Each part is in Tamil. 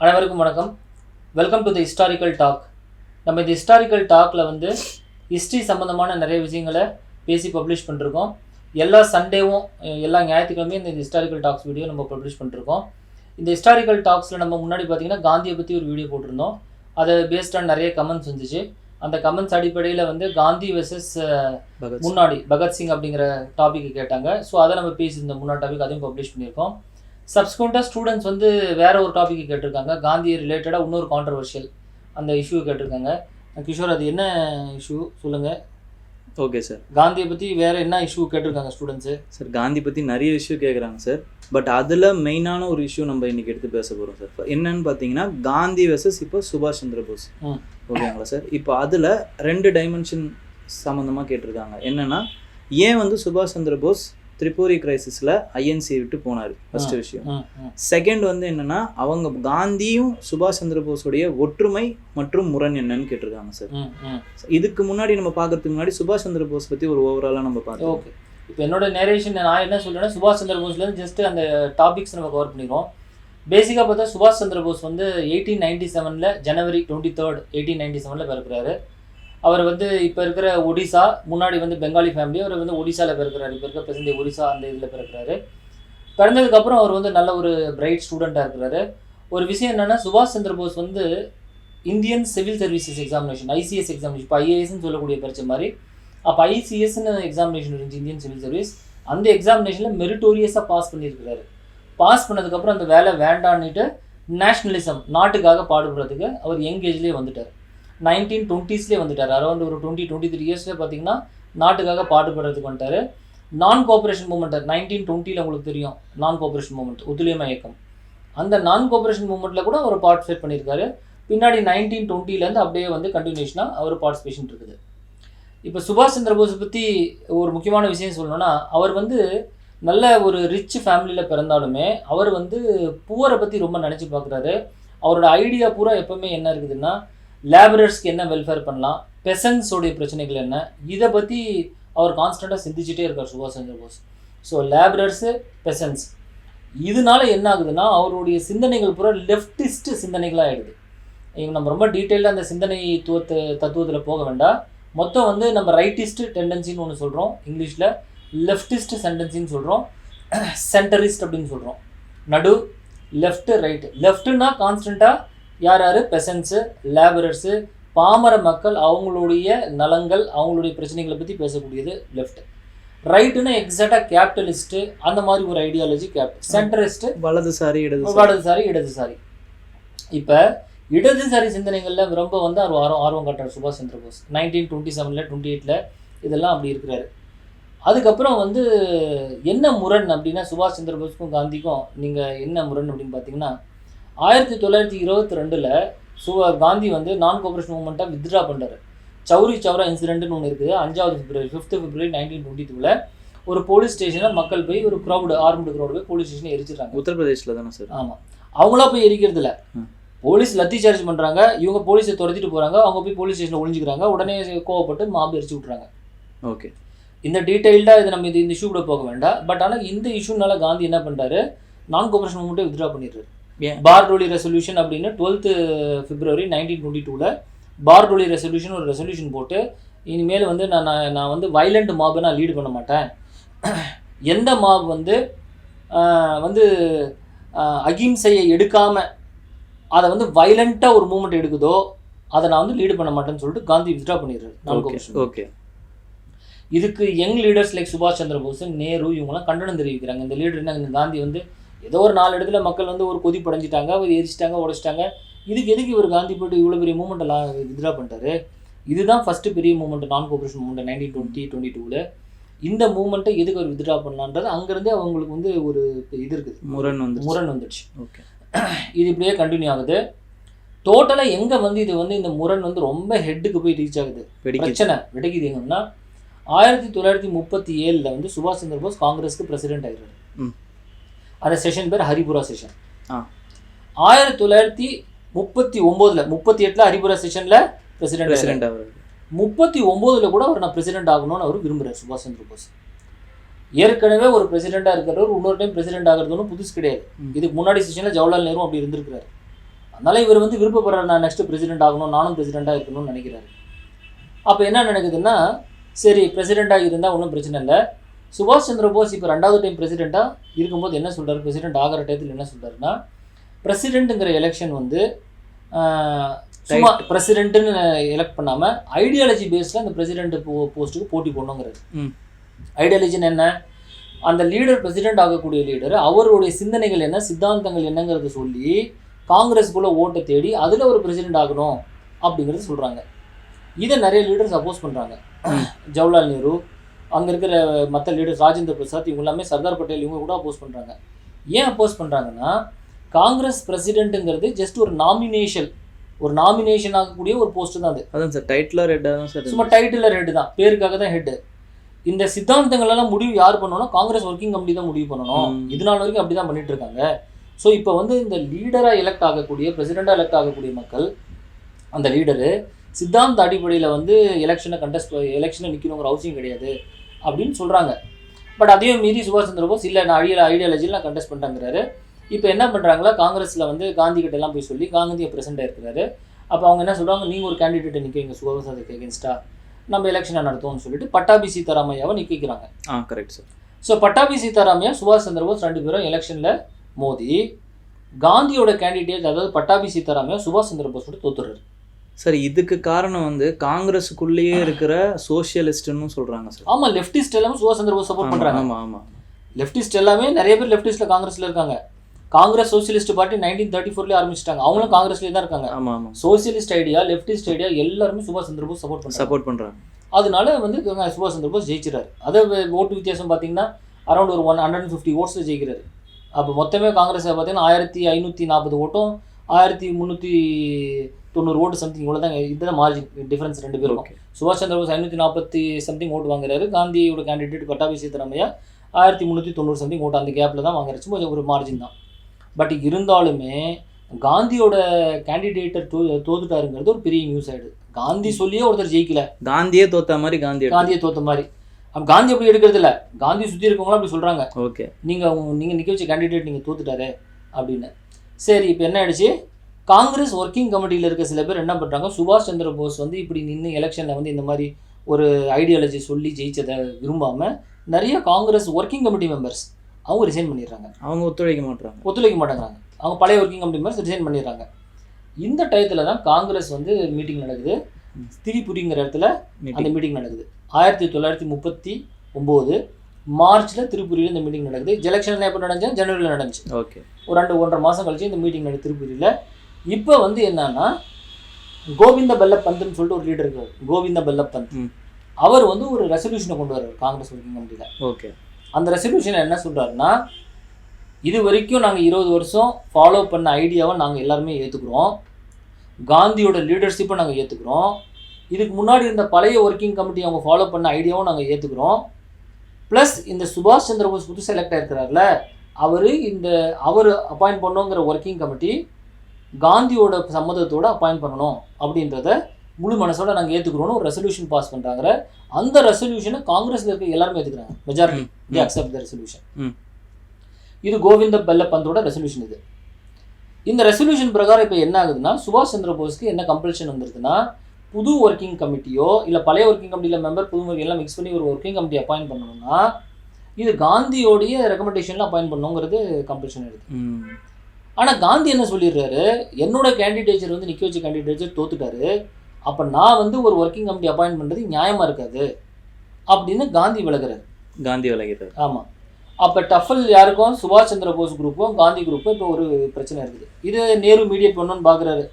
அனைவருக்கும் வணக்கம். Welcome to the historical talk. நம்ம இந்த ஹிஸ்டாரிக்கல் டாக்ல வந்து ஹிஸ்ட்ரி சம்மந்தமான நிறைய விஷயங்களை பேசி பப்ளிஷ் பண்ணிருக்கோம். எல்லா சண்டேவும் எல்லா ஞாயிற்றுக்கிழமையும் இந்த ஹிஸ்டாரிக்கல் டாக்ஸ் வீடியோ நம்ம பப்ளிஷ் பண்ணிருக்கோம். இந்த ஹிஸ்டாரிக்கல் டாக்ஸில் நம்ம முன்னாடி பார்த்தீங்கன்னா காந்தியை பற்றி ஒரு வீடியோ போட்டிருந்தோம். அதை பேஸ்டான நிறைய கமெண்ட்ஸ் வந்துச்சு. அந்த கமெண்ட்ஸ் அடிப்படையில் வந்து காந்தி வெர்சஸ் முன்னாடி பகத்சிங் அப்படிங்கிற டாபிக் கேட்டாங்க. ஸோ அதை நம்ம பேசியிருந்தோம். முன்னாடி டாபிக் அதையும் பப்ளிஷ் பண்ணியிருக்கோம். சப்ஸ்குவெண்ட்டாக ஸ்டூடெண்ட்ஸ் வந்து வேற ஒரு டாபிக் கேட்டிருக்காங்க. காந்தி ரிலேட்டடாக இன்னொரு கான்ட்ரவர்ஷியல் அந்த இஷ்யூ கேட்டிருக்காங்க. கிஷோர், அது என்ன இஷ்யூ சொல்லுங்கள். ஓகே சார், காந்தியை பற்றி வேறு என்ன இஷ்யூ கேட்டிருக்காங்க ஸ்டூடெண்ட்ஸு? சார் காந்தி பற்றி நிறைய இஷ்யூ கேட்குறாங்க சார். பட் அதில் மெயினான ஒரு இஷ்யூ நம்ம இன்றைக்கி எடுத்து பேச போகிறோம் சார். இப்போ என்னன்னு பார்த்தீங்கன்னா காந்தி வெர்சஸ் இப்போ சுபாஷ் சந்திர போஸ். ஓகேங்களா சார்? இப்போ அதில் 2 டைமென்ஷன் சம்மந்தமாக கேட்டிருக்காங்க. என்னென்னா, ஏன் வந்து சுபாஷ் சந்திர போஸ் திரிபுரி கிரைசிஸில் ஐஎன்சியை விட்டு போனார், ஃபர்ஸ்ட் விஷயம். செகண்ட் வந்து என்னென்னா, அவங்க காந்தியும் சுபாஷ் சந்திர போஸுடைய ஒற்றுமை மற்றும் முரண் என்னன்னு கேட்டிருக்காங்க சார். இதுக்கு முன்னாடி நம்ம பார்க்கறதுக்கு முன்னாடி சுபாஷ் சந்திர போஸ் பற்றி ஒரு ஓவராலாக நம்ம பார்த்தோம். ஓகே, இப்போ என்னோட நேரேஷன் நான் என்ன சொல்கிறேன்னா, சுபாஷ் சந்திர போஸ்லேருந்து ஜஸ்ட் அந்த டாபிக்ஸ் நம்ம கவர் பண்ணிடுவோம். பேசிக்காக பார்த்தா சுபாஷ் சந்திர போஸ் வந்து 1897 ஜனவரி 23 1897 பிறக்கிறாரு. அவர் வந்து இப்போ இருக்கிற ஒடிசா, முன்னாடி வந்து பெங்காலி ஃபேமிலி, அவர் வந்து ஒடிசாவில் பிறக்கிறாரு. இப்போ இருக்க பிரசன்ட் ஒடிசா அந்த இதில் பிறக்கிறாரு. பிறந்ததுக்கப்புறம் அவர் வந்து நல்ல ஒரு பிரைட் ஸ்டூடெண்ட்டாக இருக்கிறாரு. ஒரு விஷயம் என்னென்னா, சுபாஷ் சந்திர போஸ் வந்து Indian civil services examination, ICS examination, இப்போ ஐஏஎஸ்ன்னு சொல்லக்கூடிய பரிச்சை மாதிரி, அப்போ ஐசிஎஸ்ன்னு எக்ஸாமினேஷன் இருந்துச்சு, இந்தியன் சிவில் சர்வீஸ். அந்த எக்ஸாமினேஷனில் மெரிட்டோரியஸாக பாஸ் பண்ணியிருக்கிறாரு. பாஸ் பண்ணதுக்கப்புறம் அந்த வேலை வேண்டான்னுட்டு நேஷ்னலிசம், நாட்டுக்காக பாடுபடுறதுக்கு அவர் யங் ஏஜ்லேயே வந்துட்டார். 1920s வந்துட்டார். அரௌண்ட் ஒரு 23 இயர்ஸில் பார்த்தீங்கன்னா நாட்டுக்காக பாடுபடுறதுக்கு வந்துட்டார். நான் கோஆப்ரேஷன் மூமெண்ட் 1920 உங்களுக்கு தெரியும், நான் கோஆப்ரேஷன் மூமெண்ட், ஒத்துழையாமை இயக்கம். அந்த நான் கோஆப்ரேஷன் மூமெண்ட்டில் கூட அவர் பார்ட்டிசிபேட் பண்ணியிருக்காரு. பின்னாடி 1920 அப்படியே வந்து கண்டினியூஷனாக அவர் பார்ட்டிசிபேஷன் இருக்குது. இப்போ சுபாஷ் சந்திர போஸை பற்றி ஒரு முக்கியமான விஷயம் சொல்லணும்னா, அவர் வந்து நல்ல ஒரு ரிச் ஃபேமிலியில் பிறந்தாலுமே அவர் வந்து புவரை பற்றி ரொம்ப நினச்சி பார்க்குறாரு. அவரோட ஐடியா பூரா எப்போவுமே என்ன இருக்குதுன்னா, லேபரர்ஸ்க்கு என்ன வெல்ஃபேர் பண்ணலாம், பெசன்ஸோடைய பிரச்சனைகள் என்ன, இதை பற்றி அவர் கான்ஸ்டண்ட்டாக சிந்திச்சுட்டே இருக்கார் சுபாஷ் சந்திர போஸ். ஸோ லேபரர்ஸு, பெசன்ஸ், இதனால என்ன ஆகுதுன்னா அவருடைய சிந்தனைகள் பூரா லெஃப்டிஸ்ட் சிந்தனைகளாக ஆகிடுது. இங்கே நம்ம ரொம்ப டீட்டெயிலாக அந்த சிந்தனை தத்துவத்தில் போக வேண்டாம். மொத்தம் வந்து நம்ம ரைட்டிஸ்ட் டெண்டன்சின்னு ஒன்று சொல்கிறோம், இங்கிலீஷில் லெஃப்டிஸ்ட் சென்டென்சின்னு சொல்கிறோம், சென்டரிஸ்ட் அப்படின்னு சொல்கிறோம். நடு, லெஃப்ட்டு, ரைட்டு. லெஃப்ட்டுன்னா கான்ஸ்டண்ட்டாக யார் யார், பெசன்ஸு, லேபரர்ஸு, பாமர மக்கள், அவங்களுடைய நலங்கள், அவங்களுடைய பிரச்சனைகளை பற்றி பேசக்கூடியது லெஃப்ட். ரைட்டுன்னா எக்ஸாக்டாக கேபிட்டலிஸ்ட்டு, அந்த மாதிரி ஒரு ஐடியாலஜி கேபிட்டல். சென்டரிஸ்ட்டு வலதுசாரி, இடதுசாரி. இப்போ இடதுசாரி சிந்தனைகளில் ரொம்ப வந்து அவர் ஆர்வம் காட்டுறார் சுபாஷ் சந்திர போஸ். 1927 28 இதெல்லாம் அப்படி இருக்கிறாரு. அதுக்கப்புறம் வந்து என்ன முரண் அப்படின்னா, சுபாஷ் சந்திர போஸுக்கும் காந்திக்கும் நீங்கள் என்ன முரண் அப்படின்னு பார்த்தீங்கன்னா, 1922 காந்தி வந்து நான் கோஆப்ரேஷன் மூவ்மெண்ட்டாக வித்ட்ரா பண்ணுறாரு. சௌரி சௌரா இன்சிடென்ட்னு ஒன்று இருக்குது. 5 பிப்ரவரி 5 பிப்ரவரி 1922 ஒரு போலீஸ் ஸ்டேஷனில் மக்கள் போய் ஒரு க்ரௌடு, ஆர்ம்டு க்ரௌடு போய் போலீஸ் ஸ்டேஷனை எரிச்சிடுறாங்க. உத்தரப்பிரதேசில் தானே சார்? ஆமாம். அவங்களா போய் எரிக்கிறது இல்லை, போலீஸ் லத்தி சார்ஜ் பண்ணுறாங்க. இவங்க போலீஸை துரத்திட்டு போகிறாங்க, அவங்க போய் போலீஸ் ஸ்டேஷனில் ஒழிஞ்சிக்கிறாங்க. உடனே கோவப்பட்டு மாபு எரிச்சு விட்றாங்க. ஓகே, இந்த டீட்டெயில்டாக இது நம்ம இந்த இஷ்யூ கூட போக வேண்டாம். பட் ஆனால் இந்த இஷ்யூனால காந்தி என்ன பண்ணுறாரு, நான் கோஆப்ரேஷன் மூவ்மெண்ட்டை வித்ட்ரா பண்ணிடுறாரு. பார்டோலி ரெசல்யூஷன் அப்படின்னு 12 பிப்ரவரி 1922 பார்டோலி ரெசல்யூஷன் ஒரு ரெசல்யூஷன் போட்டு, இனிமேல் வந்து நான் வந்து வைலண்ட் மாபை நான் லீடு பண்ண மாட்டேன். எந்த மாப் வந்து அகிம்சையை எடுக்காமல் அதை வந்து வைலண்ட்டாக ஒரு மூவ்மெண்ட் எடுக்குதோ அதை நான் வந்து லீடு பண்ண மாட்டேன்னு சொல்லிட்டு காந்தி வித்ட்ரா பண்ணிடுறாரு. ஓகே, இதுக்கு யங் லீடர்ஸ் லைக் சுபாஷ் சந்திர போஸ், நேரு, இவங்கெல்லாம் கண்டனம் தெரிவிக்கிறாங்க. இந்த லீடர் என்ன, இந்த காந்தி வந்து ஏதோ ஒரு 4 இடத்துல மக்கள் வந்து ஒரு கொதி படைஞ்சிட்டாங்க, அவர் எரிச்சிட்டாங்க, உடைச்சிட்டாங்க. எதுக்கு இவர் காந்தி போய்ட்டு இவ்வளோ பெரிய மூவ்மெண்ட்டெல்லாம் வித்ட்ரா பண்ணிட்டாரு? இதுதான் ஃபஸ்ட்டு பெரிய மூவ்மெண்ட், நான் கோஆப்ரேஷன் மூவ்மெண்ட் 1922 இந்த மூவ்மெண்ட்டை எதுக்கு அவர் வித்ட்ரா பண்ணலான்றது அங்கேருந்தே அவங்களுக்கு வந்து ஒரு இது இருக்குது, முரண் வந்துடுச்சு. ஓகே, இது இப்படியே கண்டினியூ ஆகுது. டோட்டலாக எங்கே வந்து இது வந்து இந்த முரண் வந்து ரொம்ப ஹெட்டுக்கு போய் ரீச் ஆகுது, பிரச்சனை வெடிக்குது எங்கன்னா 1937 வந்து சுபாஷ் சந்திர போஸ் காங்கிரஸுக்கு பிரசிடென்ட் ஆகிடுறாரு. அந்த செஷன் பேர் ஹரிபுரா செஷன். 1939 38 ஹரிபுரா செஷனில் பிரசிடென்ட் ஆகிறார். 39 கூட அவர் நான் பிரசிடென்ட் ஆகணும்னு அவர் விரும்புகிறார் சுபாஷ் சந்திர போஸ். ஏற்கனவே ஒரு பிரசிடெண்ட்டாக இருக்கிறவர் இன்னொரு டைம் பிரசிடென்ட் ஆகிறது ஒன்றும் புதுசு கிடையாது. இதுக்கு முன்னாடி செஷனில் ஜவஹர்லால் நேரு அப்படி இருந்திருக்கிறார். அதனால இவர் வந்து விருப்பப்படுறாரு, நான் நெக்ஸ்ட் பிரசிடென்ட் ஆகணும், நானும் பிரசிடெண்ட்டாக இருக்கணும்னு நினைக்கிறாரு. அப்போ என்ன நடக்குதுன்னா, சரி பிரசிடெண்ட்டாக இருந்தால் ஒன்றும் பிரச்சனை இல்லை. சுபாஷ் சந்திர போஸ் இப்போ 2வது டைம் பிரசிடெண்ட்டாக இருக்கும்போது என்ன சொல்கிறார், பிரசிடெண்ட் ஆகிற டயத்தில் என்ன சொல்கிறாருன்னா, பிரசிடெண்ட்டுங்கிற எலெக்ஷன் வந்து சும்மா பிரசிடென்ட்னு எலெக்ட் பண்ணாமல் ஐடியாலஜி பேஸில் அந்த பிரசிடென்ட் போஸ்ட்டுக்கு போட்டி போடணுங்கிறது. ஐடியாலஜின்னு என்ன, அந்த லீடர் பிரசிடென்ட் ஆகக்கூடிய லீடர் அவருடைய சிந்தனைகள் என்ன, சித்தாந்தங்கள் என்னங்கிறத சொல்லி காங்கிரஸ்குள்ளே ஓட்டை தேடி அதில் ஒரு பிரசிடென்ட் ஆகணும் அப்படிங்கிறது சொல்கிறாங்க. இதை நிறைய லீடர்ஸ் அப்போஸ் பண்ணுறாங்க. ஜவஹர்லால் நேரு, அங்கே இருக்கிற மற்ற லீடர்ஸ், ராஜேந்திர பிரசாத், இவங்க எல்லாமே, சர்தார் பட்டேல், இவங்க கூட அப்போஸ் பண்ணுறாங்க. ஏன் அப்போஸ் பண்ணுறாங்கன்னா, காங்கிரஸ் பிரசிடென்ட்டுங்கிறது ஜஸ்ட் ஒரு நாமினேஷன் ஆகக்கூடிய ஒரு போஸ்ட் தான் அது. அதான் சார் டைட்டில் ஹெட்டாக தான் சார், சும்மா டைட்டில் ஹெட் தான், பேருக்காக தான் ஹெட்டு. இந்த சித்தாந்தங்களெல்லாம் முடிவு யார் பண்ணணும்னா காங்கிரஸ் ஒர்க்கிங் கமிட்டி தான் முடிவு பண்ணணும். இது நாள் வரைக்கும் அப்படி தான் பண்ணிட்டு இருக்காங்க. ஸோ இப்போ வந்து இந்த லீடராக எலெக்ட் ஆகக்கூடிய, பிரசிடெண்ட்டாக எலெக்ட் ஆகக்கூடிய மக்கள், அந்த லீடரு சித்தாந்த அடிப்படையில் வந்து எலெக்ஷனை நிற்கணுங்கிற அவசியம் கிடையாது அப்படின்னு சொல்கிறாங்க. பட் அதையும் மீறி சுபாஷ் சந்திர போஸ் இல்லை, நான் ஐடியாலஜியில் நான் கண்டெஸ்ட் பண்ணுறாங்கிறாரு. இப்போ என்ன பண்ணுறாங்களா, காங்கிரஸில் வந்து காந்தி கிட்டலாம் போய் சொல்லி காந்தியை பிரசிடெண்ட்டாக இருக்கிறாரு. அப்போ அவங்க என்ன சொல்கிறாங்க, நீங்கள் ஒரு கேண்டிடேட்டை நிற்கிறீங்க சுபாஷ் சந்திரக்கு எகென்ஸ்டாக, நம்ம எலெக்ஷனை நடத்துவோம்னு சொல்லிட்டு பட்டாபி சீதாராமையாவை நிற்கிறாங்க. Correct sir. So Pattabhi Sitaramayya, சுபாஷ் சந்திர போஸ் 2 பேரும் எலெக்ஷனில் மோதி காந்தியோட கேண்டிடேட், அதாவது பட்டாபி சீதாராமையா சுபாஷ் சந்திர போஸோட தோத்துறாரு. சார் இதுக்கு காரணம் வந்து காங்கிரஸுக்குள்ளேயே இருக்கிற சோசியலிஸ்ட்னு சொல்கிறாங்க சார். ஆமாம், லெஃப்டிஸ்ட் எல்லாமே சுபாஷ் சந்திர போஸ் சப்போர்ட் பண்ணுறாங்க. ஆமாம், லெஃப்டிஸ்ட் எல்லாமே நிறைய பேர் லெஃப்டிஸ்ட்டில் காங்கிரஸில் இருக்காங்க. காங்கிரஸ் சோசியலிஸ்ட் பார்ட்டி 1934 ஆரம்பிச்சிட்டாங்க, அவங்களும் காங்கிரஸ்லேயே தான் இருக்காங்க. ஆமாம், சோசியலிஸ்ட் ஐடியா, லெஃப்டிஸ்ட் ஐடியா எல்லாருமே சுபாஷ் சந்திர போஸ் சப்போர்ட் பண்ணுறாங்க. அதனால வந்து சுபாஷ் சந்திர போஸ் ஜெயிச்சிறாரு. அதை ஓட்டு வித்தியாசம் பார்த்தீங்கன்னா அரௌண்ட் ஒரு 150 ஓட்ஸில் ஜெயிக்கிறாரு. அப்போ மொத்தமே காங்கிரஸ் பார்த்தீங்கன்னா 1540 ஓட்டும் 1390 ஓட்டு சம்திங், இவ்வளோ தான். இதுதான் மார்ஜின் டிஃபரன்ஸ் 2 பேரும். சுபாஷ் சந்திர போஸ் 540 சம்திங் ஓட்டு வாங்குறாரு. காந்தியோட கேண்டிடேட் பட்டாபி சீதாராமையா 1390 சம்திங் ஓட்டு, அந்த கேப்பில் தான் வாங்குறச்சு, ஒரு மார்ஜின் தான். பட் இருந்தாலுமே காந்தியோட கேண்டிடேட்டை தோத்துட்டாருங்கிறது ஒரு பெரிய நியூஸ் ஆகிடுது. காந்தி சொல்லியே ஒருத்தர் ஜெயிக்கல, காந்தியே தோத்த மாதிரி, காந்தியை தோத்த மாதிரி. அப்போ காந்தி அப்படி எடுக்கிறது இல்லை, காந்தி சுற்றி இருக்கவங்களும் அப்படி சொல்கிறாங்க. ஓகே, நீங்கள் நிற்க வச்ச கேண்டிடேட் நீங்கள் தோத்துட்டாரு அப்படின்னு. சரி, இப்போ என்ன ஆயிடுச்சு, காங்கிரஸ் ஒர்க்கிங் கமிட்டியில் இருக்க சில பேர் என்ன பண்ணுறாங்க, சுபாஷ் சந்திர போஸ் வந்து இப்படி நின்று எலெக்ஷனில் வந்து இந்த மாதிரி ஒரு ஐடியாலஜி சொல்லி ஜெயிச்சதை விரும்பாமல் நிறைய காங்கிரஸ் ஒர்க்கிங் கமிட்டி மெம்பர்ஸ் அவங்க ரிசைன் பண்ணிடுறாங்க. அவங்க ஒத்துழைக்க மாட்டாங்கிறாங்க. அவங்க பழைய ஒர்க்கிங் கமிட்டி மெம்பர்ஸ் ரிசைன் பண்ணிடுறாங்க. இந்த டயத்தில் தான் காங்கிரஸ் வந்து மீட்டிங் நடக்குது, திரிபுரிங்கிற இடத்துல அந்த மீட்டிங் நடக்குது. 1939 மார்ச்சில் திரிபுரியில் இந்த மீட்டிங் நடக்குது. எலெக்ஷன் எப்போ நடந்துச்சு, ஜனவரியில் நடந்துச்சு. ஓகே, ஒரு 1.5 மாதம் கழிச்சு இந்த மீட்டிங் நடக்குது திரிபுரியில். இப்போ வந்து என்னன்னா, கோவிந்த பெல்லப் பந்த்னு சொல்லிட்டு ஒரு லீடர் இருக்கார், கோவிந்த பெல்லப் பந்த். அவர் வந்து ஒரு ரெசல்யூஷனை கொண்டு வர்றார் காங்கிரஸ் ஒர்க்கிங் கமிட்டியில். ஓகே, அந்த ரெசல்யூஷன் என்ன சொல்கிறாருன்னா, இது வரைக்கும் நாங்கள் 20 வருஷம் ஃபாலோ பண்ண ஐடியாவை நாங்கள் எல்லாருமே ஏற்றுக்கிறோம், காந்தியோட லீடர்ஷிப்பை நாங்கள் ஏற்றுக்கிறோம், இதுக்கு முன்னாடி இருந்த பழைய ஒர்க்கிங் கமிட்டி அவங்க ஃபாலோ பண்ண ஐடியாவும் நாங்கள் ஏற்றுக்கிறோம், ப்ளஸ் இந்த சுபாஷ் சந்திர போஸ் புது செலக்ட் ஆகிருக்கிறார்ல, அவர் அப்பாயிண்ட் பண்ணோங்கிற ஒர்க்கிங் கமிட்டி காந்தியோட சம்மதத்தோடு அப்பாயிண்ட் பண்ணணும் அப்படின்றத முழு மனசோட நாங்கள் ஏற்றுக்கிறோன்னு ஒரு ரெசல்யூஷன் பாஸ் பண்ணுறாங்க. அந்த ரெசல்யூஷனை காங்கிரஸில் இருக்க எல்லாருமே ஏற்றுக்கிறாங்க, மெஜாரிட்டி அக்செப்ட் த ரெசல்யூஷன். இது கோவிந்த பெல்லப் பந்தோட ரெசல்யூஷன். இந்த ரெசல்யூஷன் பிரகாரம் இப்போ என்ன ஆகுதுன்னா, சுபாஷ் சந்திர போஸ்க்கு என்ன கம்பல்ஷன் வந்துருதுன்னா, புது ஒர்க்கிங் கமிட்டியோ இல்லை பழைய ஒர்க்கிங் கமிட்டியில் மெம்பர் புது எல்லாம் மிக்ஸ் பண்ணி ஒரு ஒர்க்கிங் கமிட்டி அப்பாயிண்ட் பண்ணணும்னா இது காந்தியோடைய ரெக்கமெண்டேஷனில் அப்பாயிண்ட் பண்ணணுங்கிறது கம்பல்ஷன் இருக்குது. ஆனால் காந்தி என்ன சொல்லிடுறாரு, என்னோட கேண்டிடேச்சர் வந்து நிற்க வச்ச கேண்டிடேச்சர் தோத்துட்டாரு, அப்போ நான் வந்து ஒரு ஒர்க்கிங் கமிட்டி அப்பாயிண்ட் பண்ணுறது நியாயமாக இருக்காது அப்படின்னு காந்தி விலகிறாரு. ஆமாம். அப்போ டஃபல் யாருக்கும், சுபாஷ் சந்திர போஸ் குரூப்பும் காந்தி குரூப்பும் இப்போ ஒரு பிரச்சனை இருக்குது. இது நேரு மீடியேட் பண்ணணும்னு பார்க்குறாரு.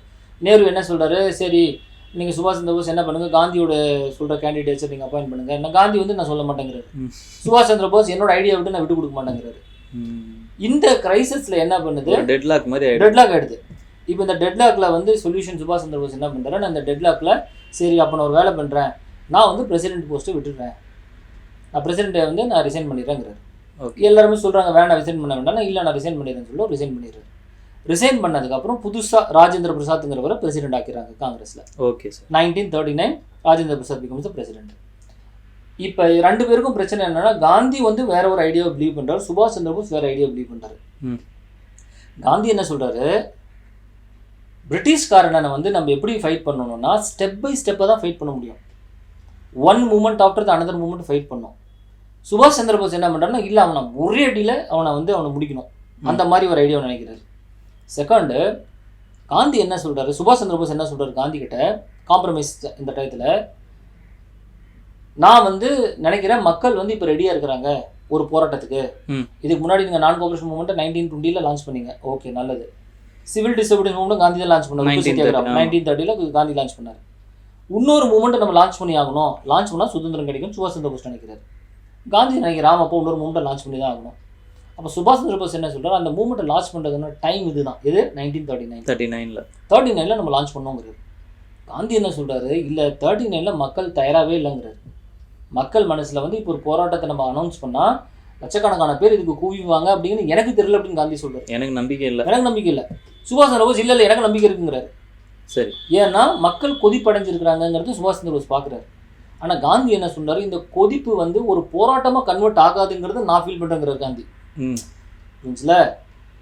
நேரு என்ன சொல்கிறாரு, சரி நீங்கள் சுபாஷ் சந்திர போஸ் என்ன பண்ணுங்கள், காந்தியோட சொல்கிற கேண்டிடேட்ஸை நீங்கள் அப்பாயிண்ட் பண்ணுங்கள். என்ன காந்தி வந்து நான் சொல்ல மாட்டேங்கிறாரு, சுபாஷ் சந்திர போஸ் என்னோட ஐடியா விட்டு நான் விட்டு கொடுக்க மாட்டேங்கிறாரு. இந்த கிரைசிஸில் என்ன பண்ணுது, டெட்லாக் ஆகிடுது. இப்போ இந்த டெட்லாக்கில் வந்து சொல்யூஷன் சுபாஷ் சந்திர போஸ் என்ன பண்ணுறாரு, நான் இந்த டெட்லாக்கில் சரி அப்போ நான் ஒரு வேலை பண்ணுறேன், நான் வந்து பிரசிடென்ட் போஸ்ட்டை விட்டுடுறேன், நான் பிரசிடென்ட்டை வந்து நான் ரிசைன் பண்ணிடுறேங்கிறாரு. எல்லாருமே சொல்கிறாங்க வேணாம் ரிசைன் பண்ண வேண்டாம், இல்லை நான் ரிசைன் பண்ணிடுறேன்னு சொல்லி ரிசைன் பண்ணிடுறாரு. ரிசைன் பண்ணதுக்கப்புறம் புதுசாக ராஜேந்திர பிரசாத்ங்கிறவரை பிரசிடென்ட் ஆக்கிறாங்க காங்கிரஸில். Okay sir. 1939 Rajendra Prasad becomes the president. இப்போ 2 பேருக்கும் பிரச்சனை என்னன்னா, காந்தி வந்து வேற ஒரு ஐடியாவை பிலீவ் பண்ணுறாரு, சுபாஷ் சந்திர போஸ் வேற ஐடியா பிலீவ் பண்ணுறாரு. காந்தி என்ன சொல்கிறாரு, பிரிட்டிஷ்காரனை வந்து நம்ம எப்படி ஃபைட் பண்ணணும்னா ஸ்டெப் பை ஸ்டெப்பை தான் ஃபைட் பண்ண முடியும். One moment after another moment fight பண்ணோம். சுபாஷ் சந்திர போஸ் என்ன பண்ணுறாருன்னா இல்லை அவனை ஒரே அடியில் அவனை முடிக்கணும், அந்த மாதிரி ஒரு ஐடியாவை நினைக்கிறாரு. செகண்டு, காந்தி என்ன சொல்கிறாரு, சுபாஷ் சந்திர போஸ் என்ன சொல்கிறாரு காந்தி கிட்ட காம்ப்ரமைஸ் இந்த டயத்தில், நான் வந்து நினைக்கிறேன் மக்கள் வந்து இப்போ ரெடியாக இருக்கிறாங்க ஒரு போராட்டத்துக்கு. இதுக்கு முன்னாடி நீங்கள் நான் கோஆபரேஷன் மூவ்மெண்ட்டை 1920 லான்ச் பண்ணீங்க, ஓகே நல்லது. சிவில் டிசபிலிட்டி மூவ்மெண்ட் காந்தி தான் லான்ச் பண்ணார் 1930 காந்தி லான்ச் பண்ணார். இன்னொரு மூவ்மெண்ட்டை நம்ம லான்ச் பண்ணி ஆகணும், லான்ச் பண்ணால் சுதந்திரம் கிடைக்கும் சுபாஷ் சந்திர போஸ் நினைக்கிறார். காந்தி நினைக்கிறான் அப்போ இன்னொரு மூவ்மெண்ட்டை லான்ச் பண்ணி தான் ஆகணும். அப்போ சுபாஷ் சந்திர போஸ் என்ன சொல்கிறார், அந்த மூவ்மெண்ட்டை லான்ச் பண்ணுறதுன்னா டைம் இதுதான், இது 1939 நம்ம லான்ச் பண்ணோங்கிறார். காந்தி என்ன சொல்கிறாரு, இல்லை 39 மக்கள் தயாராகவே இல்லைங்கிறார். மக்கள் மனசில் வந்து இப்போ ஒரு போராட்டத்தை நம்ம அனௌன்ஸ் பண்ணால் லட்சக்கணக்கான பேர் இதுக்கு கூவிவாங்க அப்படின்னு எனக்கு தெரியல அப்படின்னு காந்தி சொல்கிறார். எனக்கு நம்பிக்கை இல்லை. சுபாஷ் சந்திர போஸ் இல்லை எனக்கு நம்பிக்கை இருக்குங்கிறாரு. சரி, ஏன்னா மக்கள் கொதிப்படைஞ்சிருக்கிறாங்கிறது சுபாஷ் சந்திர போஸ் பார்க்குறாரு. ஆனால் காந்தி என்ன சொல்றாரு, இந்த கொதிப்பு வந்து ஒரு போராட்டமாக கன்வெர்ட் ஆகாதுங்கிறது நான் ஃபீல் பண்ணுறேங்கிறார் காந்தி. புரிஞ்சுல?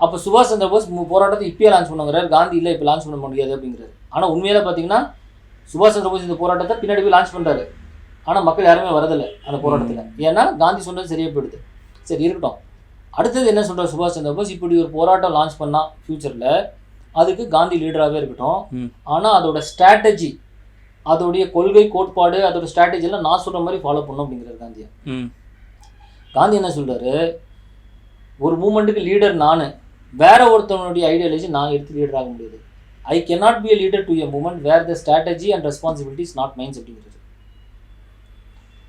அப்போ சுபாஷ் சந்திர போஸ் போராட்டத்தை இப்பயே லான்ச் பண்ணுங்கிறார், காந்தி இல்லை இப்போ லான்ச் பண்ண முடியாது அப்படிங்கிறாரு. ஆனால் உண்மையில பார்த்தீங்கன்னா சுபாஷ் சந்திர போஸ் இந்த போராட்டத்தை பின்னாடி போய் லான்ச் பண்ணுறாரு. ஆனால் மக்கள் யாருமே வரதில்லை அந்த போராட்டத்தில், ஏன்னா காந்தி சொன்னது சரியாக போயிடுது. சரி இருக்கட்டும். அடுத்தது என்ன சொல்கிறார் சுபாஷ் சந்திர போஸ், இப்படி ஒரு போராட்டம் லான்ச் பண்ணால் ஃபியூச்சரில் அதுக்கு காந்தி லீடராகவே இருக்கட்டும், ஆனால் அதோட ஸ்ட்ராட்டஜி, அதோடைய கொள்கை கோட்பாடு, அதோட ஸ்ட்ராட்டஜியெல்லாம் நான் சொல்கிற மாதிரி ஃபாலோ பண்ணணும் அப்படிங்கிறார் காந்தியை. காந்தி என்ன சொல்கிறாரு, ஒரு மூமெண்ட்டுக்கு லீடர் நான், வேற ஒருத்தவனுடைய ஐடியாலஜி நான் எடுத்து லீடர் ஆக முடியாது. I cannot be a leader to a movement where the strategy and responsibility is not mine அப்படிங்கிறது.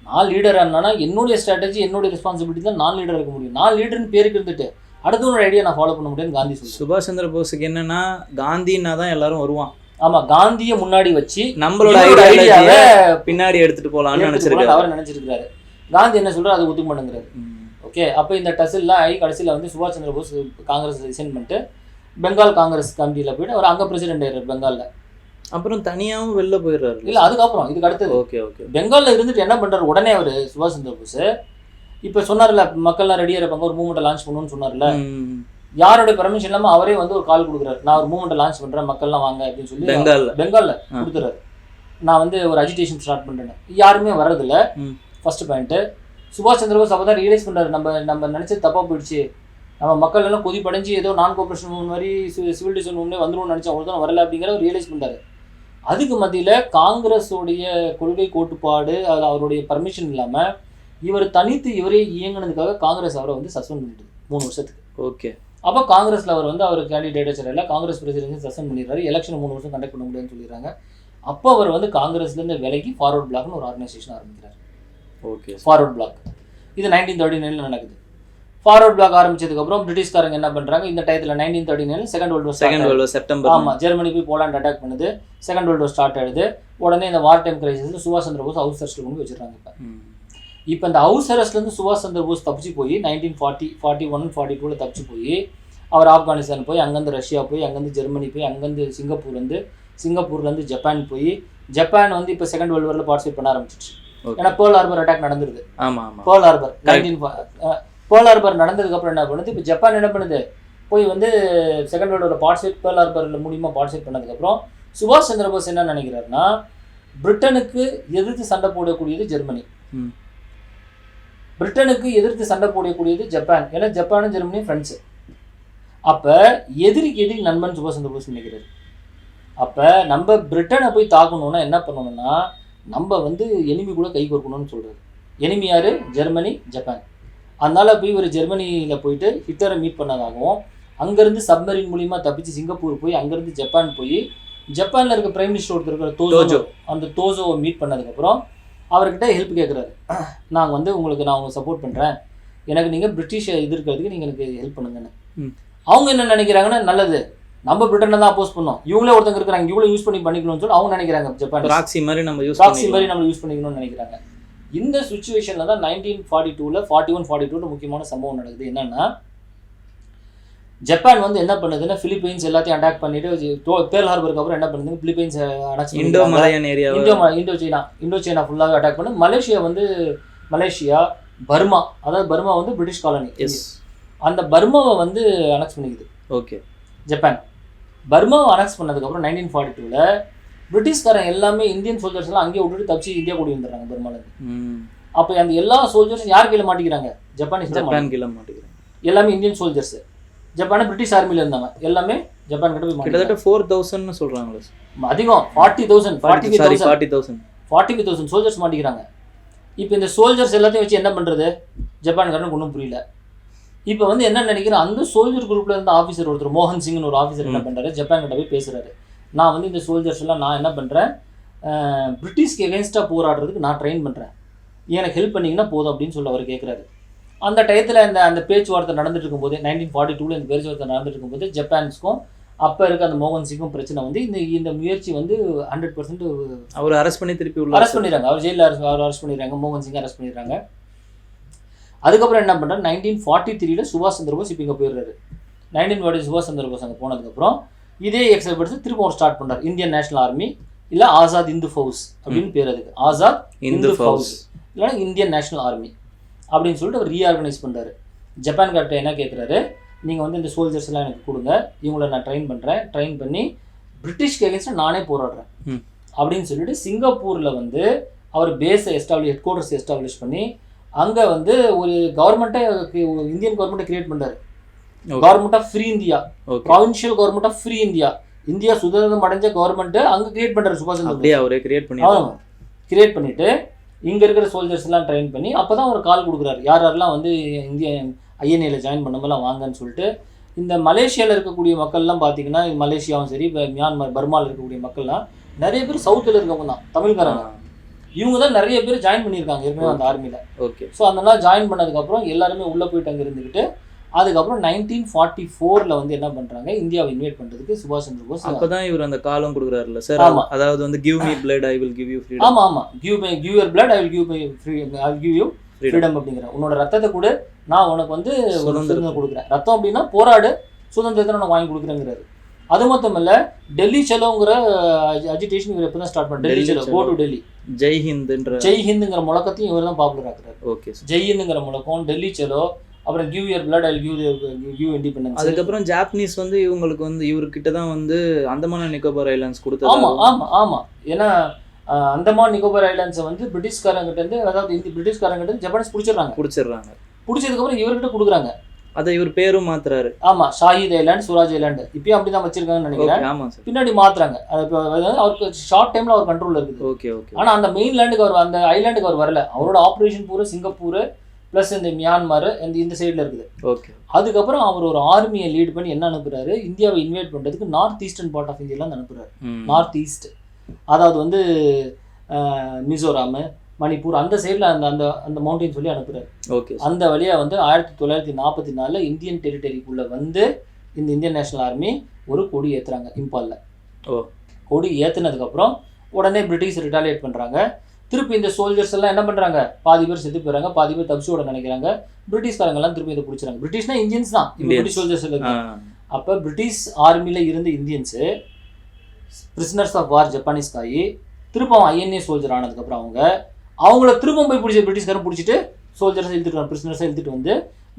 நான் லீடர் ஆனா என்னுடைய ஸ்ட்ராட்டஜி என்னுடைய ரெஸ்பான்சிபிலிட்டி தான் நான் லீடர் இருக்க முடியும். நான் லீடர்னு பேருக்கு இருந்துட்டு அடுத்தவனோட ஐடியா நான் ஃபாலோ பண்ண முடியும்னு காந்தி சொல்லுவார். சுபாஷ் சந்திர போஸுக்கு என்னன்னா காந்தின்னா தான் எல்லாரும் வருவான். ஆமா, காந்தியை முன்னாடி வச்சு நம்மளோட ஐடியாவை பின்னாடி எடுத்துட்டு போகலாம்னு நினைச்சிருக்காரு. அவர் நினைச்சிருக்காரு. காந்தி என்ன சொல்றாரு, அது ஒத்துக்க மாட்டேங்கிறாரு. ஓகே, அப்போ இந்த டசில்லாம் ஆகி கடைசியில் வந்து சுபாஷ் சந்திர போஸ் காங்கிரஸ் ரிசைன் பண்ணிட்டு பெங்கால் காங்கிரஸ் கமிட்டியில் போயிட்டு அவர் அங்கே பிரசிடென்ட் ஆயிடுறாரு பெங்காலில். அப்புறம் தனியாகவும் வெளில போயிடுறாரு. இல்லை, அதுக்கப்புறம் இதுக்கு அடுத்தது ஓகே பெங்காலில் இருந்துட்டு என்ன பண்ணுறாரு, உடனே அவர் சுபாஷ் சந்திர போஸ் இப்போ சொன்னார்ல மக்கள்லாம் ரெடியாக இருப்பாங்க ஒரு மூவ்மெண்ட்டை லான்ச் பண்ணணும்னு சொன்னார்ல, யாரோட பெர்மிஷன் இல்லாமல் அவரே வந்து ஒரு கால் கொடுக்குறாரு, நான் ஒரு மூவ்மெண்ட்டை லான்ச் பண்ணுறேன் மக்கள்லாம் வாங்க அப்படின்னு சொல்லி பெங்காலில் கொடுத்துறாரு. நான் வந்து ஒரு அஜிடேஷன் ஸ்டார்ட் பண்ணுறேன், யாருமே வர்றதில்ல. ஃபர்ஸ்ட் பாயிண்ட்டு, சுபாஷ் சந்திர போஸ் அப்போ தான் ரியலைஸ் பண்ணுறாரு, நம்ம நினச்சது தப்பாக போயிடுச்சு, நம்ம மக்கள் எல்லாம் கொதிப்படைஞ்சு ஏதோ நான் கோஆபரேஷன் மூவ்மெண்ட் மாதிரி சிவில் டிசைன் மூவ்மெண்ட் வந்துடும் நினச்சா அவ்வளோ தான் வரல அப்படிங்கிற ஒரு ரியலைஸ் பண்ணுறாரு. அதுக்கு மத்தியில் காங்கிரஸோடைய கொள்கை கோட்பாடு அதில் அவருடைய பர்மிஷன் இல்லாமல் இவர் தனித்து இவரே இயங்கினதுக்காக காங்கிரஸ் அவரை வந்து சஸ்பெண்ட் பண்ணிட்டு 3 வருஷத்துக்கு. ஓகே, அப்போ காங்கிரஸில் அவர் வந்து அவர் கேண்டிடேட்டாக சரியில்லை, காங்கிரஸ் பிரசிடென்சி சஸ்பெண்ட் பண்ணிடுறாரு, எலெக்ஷன் 3 வருஷம் கண்டக்ட் பண்ண முடியாதுன்னு சொல்லிடுறாங்க. அப்போ அவர் வந்து காங்கிரஸ்லேருந்து விலைக்கு ஃபார்வர்ட் பிளாக்னு ஒரு ஆர்கனைசேஷன் ஆரம்பிக்கிறார். ஓகே, ஃபார்வர்ட் பிளாக் இது 1939 நடக்குது. ஃபார்வர்ட் பிளாக் ஆரம்பிச்சதுக்கப்புறம் பிரிட்டிஷ்காரங்க என்ன பண்ணுறாங்க, இந்த டயத்தில் 1939 செகண்ட் வேர்ல்டு வார் செப்டம்பர், ஆமாம், ஜெர்மனி போய் போலாண்ட் அட்டாக் பண்ணுது, செகண்ட் வேர்ல்டு வார் ஸ்டார்ட் ஆகிடுது. உடனே இந்த வார் டைம் கிரைசிஸில் சுபாஷ் சந்திர போஸ் ஹவுஸ் அரெஸ்ட்டில் கொண்டு வச்சுருக்காங்க. இப்போ இந்த ஹவுஸ் அரெஸ்ட்லேருந்து சுபாஷ் சந்திர போஸ் தப்பிச்சு போய் 1940, 41, 42 தப்பிச்சு போய் அவர் ஆப்கானிஸ்தான் போய், அங்கேருந்து ரஷ்யா போய், அங்கேருந்து ஜெர்மனி போய், அங்கேருந்து சிங்கப்பூர்லேருந்து ஜப்பான் போய், ஜப்பான் வந்து இப்போ செகண்ட் வேர்ல்டு வாரில் பார்ட்டிசிபேட் பண்ண ஆரம்பிச்சிச்சு. ஏன்னா பேர்ல் ஹார்பர் அட்டாக் நடந்துருது. பேர்ல் ஹார்பர் பேர்ல் ஹார்பர் நடந்ததுக்கப்புறம் என்ன பண்ணுது, இப்போ ஜப்பான் என்ன பண்ணுது, போய் வந்து second world war participate Pearl ஹார்பரில் மூலியமாக பார்ட்டிசிபேட் பண்ணதுக்கப்புறம் சுபாஷ் சந்திர போஸ் என்ன நினைக்கிறாருன்னா, பிரிட்டனுக்கு எதிர்த்து சண்டை போடக்கூடியது ஜெர்மனி, பிரிட்டனுக்கு எதிர்த்து சண்டை போடக்கூடியது ஜப்பான், ஏன்னா ஜப்பானும் ஜெர்மனியும் ஃப்ரெண்ட்ஸு. அப்போ எதிரிக்கு எதிரி நண்பன் சுபாஷ் சந்திர போஸ் நினைக்கிறாரு. அப்போ நம்ம பிரிட்டனை போய் தாக்கணும்னா என்ன பண்ணணும்னா, நம்ம வந்து எனிமி கூட கை கோர்க்கணும்னு சொல்கிறாரு. எனிமி யார், ஜெர்மனி, ஜப்பான். அதனால போய் ஒரு ஜெர்மனியில் போயிட்டு ஹிட்லரை மீட் பண்ணதாகவும், அங்கேருந்து சப்மரீன் மூலிமா தப்பிச்சு சிங்கப்பூர் போய், அங்கேருந்து ஜப்பான் போய், ஜப்பானில் இருக்க பிரைம் மினிஸ்டர் ஒருத்தர் இருக்கிற தோஜோ, அந்த தோஜோவை மீட் பண்ணதுக்கப்புறம் அவர்கிட்ட ஹெல்ப் கேட்குறாரு. நாங்கள் வந்து நான் உங்களுக்கு சப்போர்ட் பண்ணுறேன், எனக்கு நீங்கள் பிரிட்டிஷை எதிர்க்கிறதுக்கு நீங்கள் எனக்கு ஹெல்ப் பண்ணுங்கன்னு. அவங்க என்ன நினைக்கிறாங்கன்னா, நல்லது நம்ம பிரிட்டனை தான் அப்போஸ் பண்ணோம், இவங்களே ஒருத்தங்க இருக்கிறாங்க, இவங்களே யூஸ் பண்ணிக்கணும்னு சொல்லி அவங்க நினைக்கிறாங்க. ஜப்பான் ப்ராக்ஸி மாதிரி நம்ம யூஸ் பண்ணிக்கணும்னு நினைக்கிறாங்க. இந்த சுச்சுவேஷனில் தான் 1942 41, 42 முக்கியமான சம்பவம் நடக்குது. என்னன்னா, ஜப்பான் வந்து என்ன பண்ணுதுன்னா, பிலிப்பைன்ஸ் எல்லாத்தையும் அட்டாக் பண்ணிட்டு பேர்ல் ஹார்பருக்கு அப்புறம் என்ன பண்ணுது, பிலிப்பைன்ஸ் இந்தோ சைனா ஃபுல்லாக அட்டாக் பண்ணி, மலேசியா பர்மா, அதாவது பர்மா வந்து பிரிட்டிஷ் காலனி, அந்த பர்மாவை வந்து அனெக்ஸ் பண்ணிக்குது. ஓகே, ஜப்பான் பர்மாவை அனெக்ஸ் பண்ணதுக்கப்புறம் 1942 பிரிட்டிஷ்காரன் எல்லாமே இந்தியன் சோல்ஜர்ஸ் எல்லாம் அங்கேயே விட்டுட்டு தப்பிச்சு இந்தியா கூடி வந்துடுறாங்க பர்மாலேருந்து. அப்போ அந்த எல்லா சோல்ஜர்ஸும் யார் கீழே மாட்டிக்கிறாங்க? ஜப்பான் கீழே மாட்டிக்கிறாங்க. எல்லாமே இந்தியன் சோல்ஜர்ஸ். ஜப்பான் பிரிட்டிஷ் ஆர்மியில் இருந்தாங்க, எல்லாமே ஜப்பான் கிட்ட போய் கிட்டத்தட்ட 4000 சொல்றாங்களே, அதிகம் 45,000 சோல்ஜர்ஸ் மாட்டிக்கிறாங்க. இப்போ இந்த சோல்ஜர்ஸ் எல்லாத்தையும் வச்சு என்ன பண்ணுறது? ஜப்பான்காரனுக்கு ஒன்றும் புரியல. இப்போ வந்து என்ன நினைக்கிறேன், அந்த சோல்ஜர் குரூப்ல இருந்த ஆஃபீஸர் ஒருத்தர் மோகன் சிங்னு ஒரு ஆஃபீஸர் என்ன பண்ணுறாரு, ஜப்பான் கிட்ட போய் பேசுகிறாரு. நான் வந்து இந்த சோல்ஜர்ஸ் எல்லாம் நான் என்ன பண்ணுறேன், பிரிட்டிஷ்க்கு எகென்ஸ்டாக போராடுறதுக்கு நான் ட்ரெயின் பண்ணுறேன், எனக்கு ஹெல்ப் பண்ணிங்கன்னா போதும் அப்படின்னு சொல்லி அவர் கேட்குறாரு. அந்த டயத்தில் அந்த பேச்சுவார்த்தை நடந்துட்டு இருக்கும்போது 1942 இந்த பேச்சுவார்த்தை நடந்துட்டு இருக்கும்போது ஜப்பான்ஸ்க்கும் அப்போ இருக்க அந்த மோகன் சிங்கும் பிரச்சனை வந்து இந்த முயற்சி வந்து 100% அவர் அரெஸ்ட் பண்ணி திருப்பி அரெஸ்ட் பண்ணிடுறாங்க. அவர் ஜெயிலில் அரெஸ்ட் பண்ணிடுறாங்க, மோகன் சிங் அரெஸ்ட் பண்ணிடுறாங்க. அதுக்கப்புறம் என்ன பண்ணுறாரு, 1943 சுபாஷ் சந்திர போஸ் இப்போ இங்கே போயிடுறாரு. 1940 சுபாஷ் சந்திர போஸ் அங்கே போனதுக்கப்புறம் இதே எக்ஸைட் திரும்ப ஒரு ஸ்டார்ட் பண்ணுறாரு, இந்தியன் நேஷனல் ஆர்மி இல்லை ஆசாத் இந்து ஃபவுஸ் அப்படின்னு பேர். அதுக்கு ஆசாத் இந்து ஃபவுஸ் இல்லைன்னா இந்தியன் நேஷனல் ஆர்மி அப்படின்னு சொல்லிட்டு அவர் ரீஆர்கனைஸ் பண்ணுறாரு. ஜப்பான்கார்ட்ட என்ன கேட்குறாரு, நீங்கள் வந்து இந்த சோல்ஜர்ஸ் எல்லாம் எனக்கு கொடுங்க, இவங்களை நான் ட்ரெயின் பண்ணுறேன், ட்ரெயின் பண்ணி பிரிட்டிஷ்க்கு எகென்ஸ்டாக நானே போராடுறேன் அப்படின்னு சொல்லிட்டு சிங்கப்பூரில் வந்து அவர் பேஸை ஹெட் குவார்ட்டர்ஸ் எஸ்டாப்ளிஷ் பண்ணி அங்கே வந்து ஒரு கவர்மெண்ட்டை இந்தியன் கவர்மெண்ட்டை கிரியேட் பண்ணுறாரு. Government of free India, provincial government of free India, India சுதந்திரம் அடைஞ்ச கவர்மெண்ட்டை அங்கே கிரியேட் பண்ணுறாரு சுபாஷ் சந்திர போஸ். அவரே கிரியேட் பண்ணிட்டு இங்கே இருக்கிற சோல்ஜர்ஸ் எல்லாம் ட்ரெயின் பண்ணி அப்போ தான் ஒரு கால் கொடுக்குறாரு, யாரெல்லாம் வந்து இந்திய ஐஎன்ஏல ஜாயின் பண்ணமெல்லாம் வாங்கன்னு சொல்லிட்டு. இந்த மலேசியாவில் இருக்கக்கூடிய மக்கள்லாம் பார்த்தீங்கன்னா, மலேசியாவும் சரி மியான்மர் பர்மாவில் இருக்கக்கூடிய மக்கள்லாம் நிறைய பேர் சவுத்தில் இருக்கவங்க தான், தமிழ்காரங்க. இவங்க தான் நிறைய பேர் ஜாயின் பண்ணியிருக்காங்க ஏற்கனவே அந்த ஆர்மியில். ஓகே. ஸோ அதனால ஜாயின் பண்ணதுக்கப்புறம் எல்லாருமே உள்ளே போயிட்டு அங்கே இருந்துக்கிட்டு அதுக்கப்புறம் 1944 வந்து என்ன பண்றாங்க, இந்தியாவை இன்வைட் பண்றதுக்கு சுபாஷ் சந்திர போஸ். அப்பதான் இவர் அந்த காலம் கொடுக்குறாருல்ல சார். ஆமா, அதாவது வந்து give me blood I will give you freedom. ஆமா give your blood I will give you freedom அப்படிங்கிற, உன்னோட ரத்தத்தை கூட நான் உனக்கு வந்து சுதந்திரம் கொடுக்குறேன். ரத்தம் அப்படின்னா போராடு, சுதந்திரத்தை நான் வாங்கி கொடுக்குறேங்கிறாரு. அது மட்டும் இல்ல, டெல்லி செலோங்கிற அஜிடேஷன் இவர் எப்பதான் ஸ்டார்ட் பண்ண, டெல்லி செலோ, கோ டு டெல்லி, ஜெய் ஹிந்துங்கிற முழக்கத்தையும் இவர் தான் பாப்புலர் ஆக்குறாரு. ஓகே, ஜெய் ஹிந்துங்கிற முழக்கம், டெல்லி செலோ, அப்புறம் give your blood I will give independence. அதுக்கப்புறம் ஜாப்பனீஸ் வந்து இவங்களுக்கு வந்து இவர்கிட்ட தான் வந்து அந்தமான் அண்ட் நிக்கோபார் ஐலாண்ட்ஸ் கொடுத்தாங்க. ஆமா ஏன்னா அந்தமான் நிக்கோபார் ஐலாண்ட்ஸை வந்து பிரிட்டிஷ்காரங்கிட்ட இருந்து, அதாவது பிரிட்டிஷ்காரங்கிட்ட இருந்து ஜப்பானீஸ் பிடிச்சிடுறதுக்கப்புறம் இவர்கிட்ட கொடுக்குறாங்க. அதை இவர் பேரும் மாத்துறாரு. ஆமா, ஷாஹித் ஐலாண்ட், சுராஜ் ஐலாண்ட் இப்பயும் அப்படிதான் வச்சிருக்காங்கன்னு நினைக்கிறேன். ஆமா சார், பின்னாடி மாத்துறாங்க. அவருக்கு ஷார்ட் டைம்ல அவர் கண்ட்ரோல்ல இருக்குது. ஓகே. ஆனா அந்த மெயின் லேண்டுக்கு அவர், அந்த ஐலாண்டுக்கு அவர் வரல. அவரோட ஆப்ரேஷன் பூரா சிங்கப்பூர் ப்ளஸ் இந்த மியான்மர் இந்த சைடில் இருக்குது. ஓகே. அதுக்கப்புறம் அவர் ஒரு ஆர்மியை லீட் பண்ணி என்ன அனுப்புறாரு, இந்தியாவை இன்வைட் பண்ணுறதுக்கு நார்த் ஈஸ்டர்ன் பார்ட் ஆஃப் இந்தியாலாம் அனுப்புறாரு. நார்த் ஈஸ்ட், அதாவது வந்து மிசோராம், மணிப்பூர் அந்த சைடில் அந்த அந்த அந்த மவுண்டைன் சொல்லி அனுப்புறாரு. ஓகே. அந்த வழியாக வந்து 1944 இந்தியன் டெரிட்டரிக்குள்ளே வந்து இந்த இந்தியன் நேஷனல் ஆர்மி ஒரு கொடி ஏற்றுறாங்க இம்பாலில். கொடி ஏற்றுனதுக்கப்புறம் உடனே பிரிட்டிஷ் ரிட்டாலியேட் பண்ணுறாங்க. திருப்பி இந்த சோல்ஜர்ஸ் எல்லாம் என்ன பண்ணுறாங்க, பாதி பேர் செத்து போயிறாங்க, பாதி பேர் தப்பிச்சோட நினைக்கிறாங்க. பிரிட்டிஷ்காரங்கெல்லாம் திருப்பி இதை பிடிச்சிறாங்க. பிரிட்டிஷ்னா இந்தியன்ஸ் தான், பிரிட்டிஷ் சோல்ஜர்ஸ் இல்லை. அப்போ பிரிட்டிஷ் ஆர்மியில் இருந்த Indians prisoners of war Japanese ஆகி திரும்ப அவன் ஐஎன்ஏ சோல்ஜர் ஆனதுக்கப்புறம் அவங்கள திரும்ப போய் பிடிச்சி பிரிட்டிஷ்காரன் பிடிச்சிட்டு சோல்ஜர்ஸை இழுத்துட்டு, பிரிசனர்ஸை இழுத்துட்டு வந்து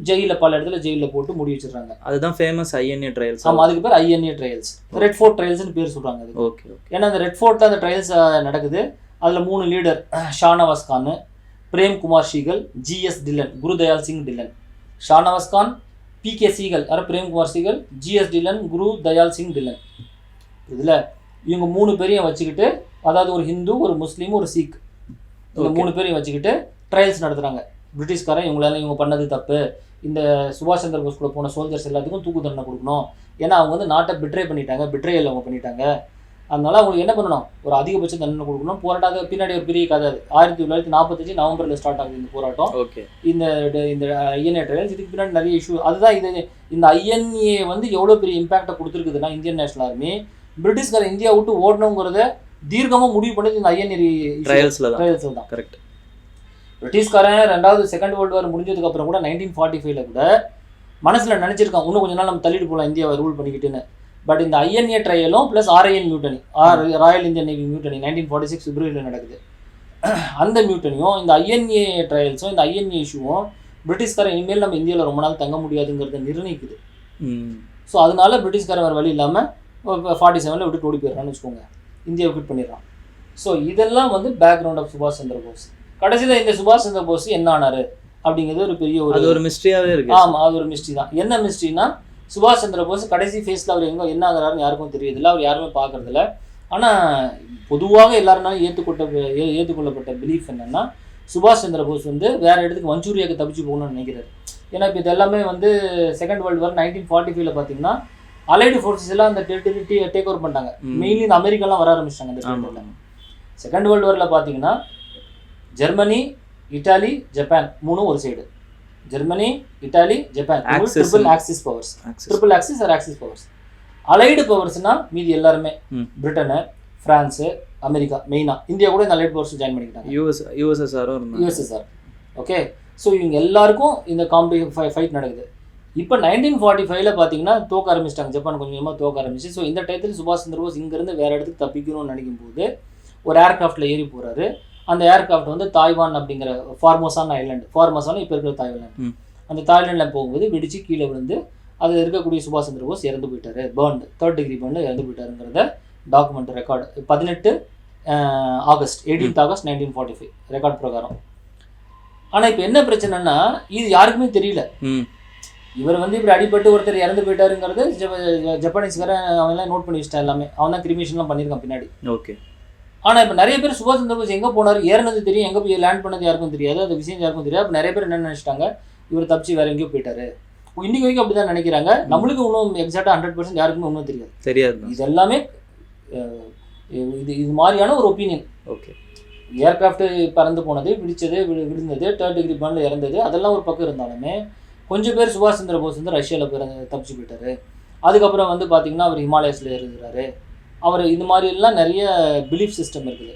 ஜெயிலில் பல இடத்துல ஜெயிலில் போட்டு முடி வச்சிடுறாங்க. அதுதான் ஃபேமஸ் ஐஎன்ஏ ட்ரையல்ஸ். ஆமாம், அதுக்கு பேர் ஐஎன்ஏ ட்ரையல்ஸ், ரெட் ஃபோர்ட் ட்ரையல்ஸ்னு பேர் சொல்கிறாங்க அது. ஓகே. ஏன்னா அந்த ரெட் ஃபோர்ட்டில் அந்த ட்ரையல்ஸ் நடக்குது. அதில் 3 leader, Shahnawaz Khan, Prem Kumar Sehgal, GS Dhillon, Gurdial Singh Dhillon. Shahnawaz Khan, PK Sehgal, Prem Kumar Sehgal, GS Dhillon, Gurdial Singh Dhillon. இதில் இவங்க 3 பேரையும் வச்சுக்கிட்டு, அதாவது ஒரு ஹிந்து, ஒரு முஸ்லீம், ஒரு சீக், இந்த 3 பேரையும் வச்சுக்கிட்டு ட்ரையல்ஸ் நடத்துகிறாங்க. பிரிட்டிஷ்காரன் இவங்க பண்ணது தப்பு, இந்த சுபாஷ் சந்திர போஸ் கூட போன சோல்ஜர்ஸ் எல்லாத்துக்கும் தூக்கு தண்டனை கொடுக்கணும், ஏன்னா அவங்க வந்து நாட்டை பிட்ரேயல் அவங்க பண்ணிட்டாங்க, அதனால அவங்களுக்கு என்ன பண்ணணும், ஒரு அதிகபட்ச தண்டனை கொடுக்கணும். போராட்டம் பின்னாடி ஒரு பெரிய கதை. 1945 நவம்பரில் ஸ்டார்ட் ஆகுது இந்த போராட்டம். ஓகே. இந்த ஐஎன்ஏ ட்ரையல்ஸ், இதுக்கு பின்னாடி நிறைய இஷ்யூ. அதுதான் இந்த ஐஎன்ஏ வந்து எவ்வளோ பெரிய இம்பாக்டை கொடுத்துருக்குதுன்னா, இந்தியன் நேஷனல் ஆர்மி பிரிட்டிஷ்கார இந்தியா விட்டு ஓடணுங்கிறத தீர்க்கமாக முடிவு பண்ணது இந்த ஐஎன்ஏ ட்ரையல்ஸில் தான். கரெக்ட். பிரிட்டிஷ்காரன் செகண்ட் வேர்ல்டு வார் முடிஞ்சதுக்கு அப்புறம் கூட 1945 கூட மனசில் நினச்சிருக்கான், இன்னும் கொஞ்ச நாள் நம்ம தள்ளிட்டு போகலாம் இந்தியாவை ரூல் பண்ணிக்கிட்டுன்னு. பட் இந்த ஐஎன்ஏ ட்ரையலும் plus RIN mutiny, Royal Indian Navy mutiny 1946 பிப்ரவரியில் நடக்குது. அந்த மியூட்டனியும் இந்த ஐஎன்ஏ ட்ரையல்ஸும் இந்த ஐஎன்ஏ இஷ்யூவும் பிரிட்டிஷ்காரன் இனிமேல் நம்ம இந்தியாவில் ரொம்ப நாள் தங்க முடியாதுங்கிறத நிர்ணயிக்குது. ஸோ அதனால பிரிட்டிஷ்காரன் வேறு வழி இல்லாமல் 47 விட்டு ஓடி போயிடுறான்னு வச்சுக்கோங்க, இந்தியாவை குவிட் பண்ணிடுறான். ஸோ இதெல்லாம் வந்து பேக்ரவுண்ட் ஆஃப் சுபாஷ் சந்திர போஸ். கடைசியில் இந்த சுபாஷ் சந்திர போஸ் என்ன ஆனார் அப்படிங்கிறது ஒரு பெரிய ஒரு மிஸ்ட்ரியாகவே இருக்குது. ஆமாம், அது ஒரு மிஸ்ட்ரி தான். என்ன மிஸ்ட்ரினா, சுபாஷ் சந்திர போஸ் கடைசி ஃபேஸில் அவர் என்ன ஆகிறாருன்னு யாருக்கும் தெரியுதில்ல, அவர் யாருமே பார்க்கறதில்ல. ஆனால் பொதுவாக எல்லாருனாலும் ஏற்றுக்கொள்ளப்பட்ட பிலீஃப் என்னென்னா, சுபாஷ் சந்திர போஸ் வந்து வேறு இடத்துக்கு மஞ்சூரியாவுக்கு தப்பிச்சு போகணும்னு நினைக்கிறாரு. ஏன்னா இப்போ இது எல்லாமே வந்து செகண்ட் வேர்ல்டு வார் 1945 பார்த்தீங்கன்னா அலைடு ஃபோர்ஸஸ் எல்லாம் அந்த டெரிட்டரி டேக் ஓவர் பண்ணிட்டாங்க. மெயின்லி இந்த அமெரிக்காலாம் வர ஆரம்பிச்சிட்டாங்க அந்த டெரிட்டரியில். செகண்ட் வேர்ல்டு வாரில் பார்த்தீங்கன்னா ஜெர்மனி, இட்டாலி, ஜப்பான் மூணும் ஒரு side. Germany, Italy, Japan triple axis powers. Triple axis or axis powers. Allied பவர்ஸ்னா மீதி எல்லாருமே பிரிட்டனு, ஃப்ரான்ஸு, அமெரிக்கா, மெயினாக இந்தியா கூட இந்த அலைடு பவர்ஸ் ஜாயின் பண்ணிக்கிட்டாங்க. யூஎஸ்எஸ்ஆர். ஓகே, ஸோ இவங்க எல்லாருக்கும் இந்த ஃபைட் நடக்குது. இப்போ 1945 பார்த்தீங்கன்னா தோக்க ஆரம்பிச்சிட்டாங்க, ஜப்பான் கொஞ்சம் கொஞ்சமாக தோக்க ஆரம்பிச்சு. ஸோ இந்த டயத்தில் சுபாஷ் சந்திர போஸ் இங்கேருந்து வேறு இடத்துக்கு தப்பிக்கணும்னு நினைக்கும் போது ஒரு ஏர்கிராஃப்டில் ஏறி போகிறாரு. அந்த ஏர்கிராஃப்ட் வந்து தாய்வான் அப்படிங்கிற ஃபார்மோசான் ஐலாண்டு, ஃபார்மோசான் இப்போ இருக்கிற தாய்லாந்து, அந்த தாய்லாண்டில் போகும்போது வெடிச்சு கீழே விழுந்து அதில் இருக்கக்கூடிய சுபாஷ் சந்திர போஸ் இறந்து போயிட்டாரு. பர்ன்டு 3rd degree பர்ன்டு இறந்து போயிட்டாருங்கிறத டாக்குமெண்ட் ரெக்கார்டு 18 ஆகஸ்ட் 1945 ரெக்கார்ட் பிரகாரம். ஆனால் இப்போ என்ன பிரச்சனைனா, இது யாருக்குமே தெரியல. இவர் வந்து இப்படி அடிபட்டு ஒருத்தர் இறந்து போயிட்டாருங்கிறது ஜப்பானீஸ்காரன் அவன்லாம் நோட் பண்ணி வச்சிட்டான் எல்லாமே. அவன் தான் கிரிமினேஷன்லாம் பண்ணியிருக்கான் பின்னாடி. ஓகே. ஆனால் இப்போ நிறைய பேர் சுபாஷ் சந்திர போஸ் எங்கே போனார், ஏறினது தெரியும், எங்கே போய் லேண்ட் பண்ணது யாருக்கும் தெரியாது, அந்த விஷயம் யாருக்கும் தெரியாது. அப்போ நிறைய பேர் என்ன நினச்சிட்டாங்க, இவர் தப்பிச்சு வேறு எங்கேயோ போயிட்டாரு. இன்னைக்கு வரைக்கும் அப்படி தான் நினைக்கிறாங்க. நம்மளுக்கு இன்னும் எக்ஸாக்டாக 100% யாருக்குமே ஒன்றும் தெரியாது. இது எல்லாமே இது மாதிரியான ஒரு ஒப்பீனியன். ஓகே. ஏர்கிராஃப்ட் பறந்து போனது, விழுந்தது, 3rd degree பர்னில் இறந்தது, அதெல்லாம் ஒரு பக்கம் இருந்தாலுமே கொஞ்சம் பேர் சுபாஷ் சந்திர போஸ் வந்து ரஷ்யாவில் தப்பிச்சு போயிட்டாரு. அதுக்கப்புறம் வந்து பார்த்தீங்கன்னா அவர் ஹிமாலயஸில் இருக்கிறாரு. அவர் இது மாதிரிலாம் நிறைய பிலீஃப் சிஸ்டம் இருக்குது.